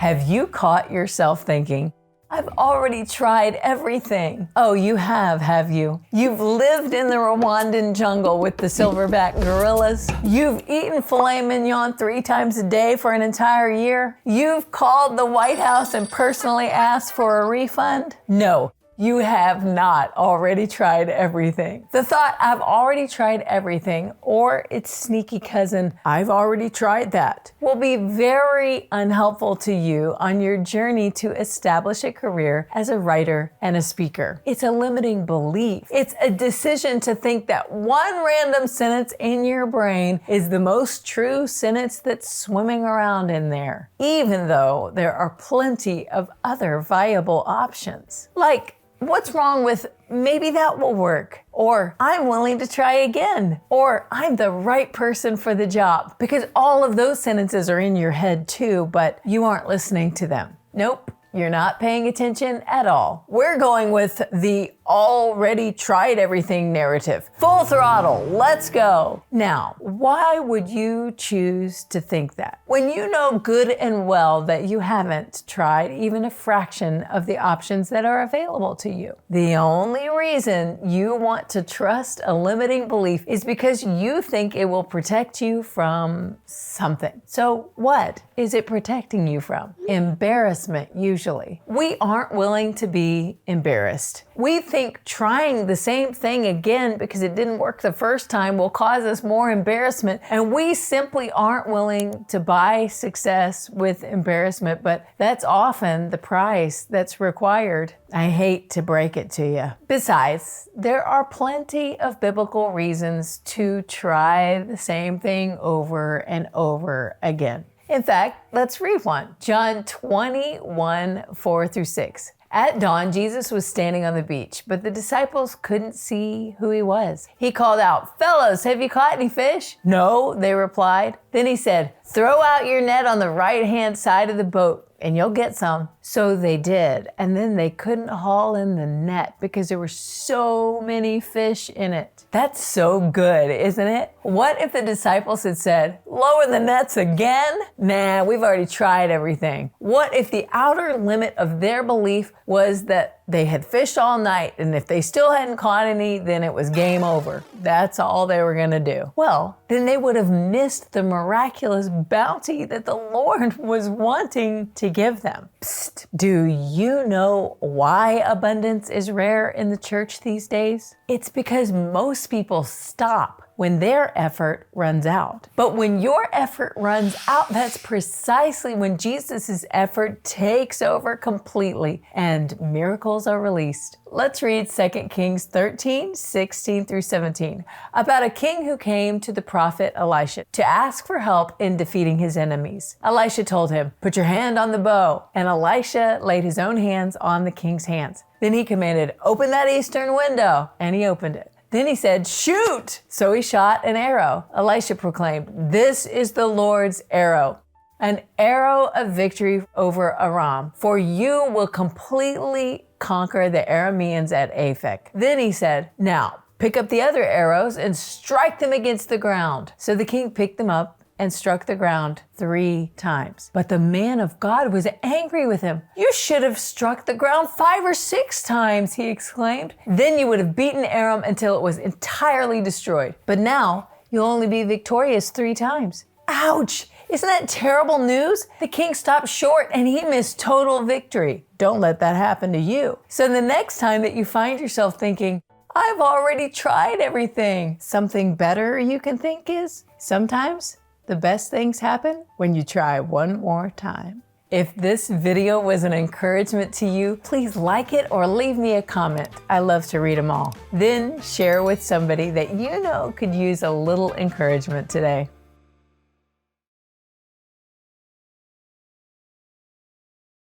Have you caught yourself thinking, I've already tried everything? Oh, you have you? You've lived in the Rwandan jungle with the silverback gorillas. You've eaten filet mignon 3 times a day for an entire year. You've called the White House and personally asked for a refund. No, you have not already tried everything. The thought, I've already tried everything, or its sneaky cousin, I've already tried that, will be very unhelpful to you on your journey to establish a career as a writer and a speaker. It's a limiting belief. It's a decision to think that one random sentence in your brain is the most true sentence that's swimming around in there, even though there are plenty of other viable options. Like, what's wrong with maybe that will work? Or I'm willing to try again. Or I'm the right person for the job. Because all of those sentences are in your head too, but you aren't listening to them. Nope, you're not paying attention at all. We're going with the already tried everything narrative. Full throttle, let's go. Now, why would you choose to think that? When you know good and well that you haven't tried even a fraction of the options that are available to you. The only reason you want to trust a limiting belief is because you think it will protect you from something. So what is it protecting you from? Embarrassment, usually. We aren't willing to be embarrassed. We think trying the same thing again because it didn't work the first time will cause us more embarrassment, and we simply aren't willing to buy success with embarrassment, but that's often the price that's required. I hate to break it to you. Besides, there are plenty of biblical reasons to try the same thing over and over again. In fact, let's read one. John 21:4-6. At dawn, Jesus was standing on the beach, but the disciples couldn't see who he was. He called out, "Fellows, have you caught any fish?" "No," they replied. Then he said, "Throw out your net on the right-hand side of the boat, and you'll get some." So they did, and then they couldn't haul in the net because there were so many fish in it. That's so good, isn't it? What if the disciples had said, "Lower the nets again?" Nah, we've already tried everything. What if the outer limit of their belief was that they had fished all night, and if they still hadn't caught any, then it was game over. That's all they were gonna do. Well, then they would have missed the miraculous bounty that the Lord was wanting to give them. Psst, do you know why abundance is rare in the church these days? It's because most people stop when their effort runs out. But when your effort runs out, that's precisely when Jesus' effort takes over completely and miracles are released. Let's read 2 Kings 13:16-17 about a king who came to the prophet Elisha to ask for help in defeating his enemies. Elisha told him, "Put your hand on the bow." And Elisha laid his own hands on the king's hands. Then he commanded, "Open that eastern window." And he opened it. Then he said, "Shoot!" So he shot an arrow. Elisha proclaimed, "This is the Lord's arrow, an arrow of victory over Aram, for you will completely conquer the Arameans at Aphek." Then he said, "Now pick up the other arrows and strike them against the ground." So the king picked them up and struck the ground 3 times. But the man of God was angry with him. "You should have struck the ground 5 or 6 times, he exclaimed. "Then you would have beaten Aram until it was entirely destroyed. But now you'll only be victorious 3 times. Ouch! Isn't that terrible news? The king stopped short and he missed total victory. Don't let that happen to you. So the next time that you find yourself thinking, "I've already tried everything," something better you can think is, sometimes the best things happen when you try one more time. If this video was an encouragement to you, please like it or leave me a comment. I love to read them all. Then share with somebody that you know could use a little encouragement today.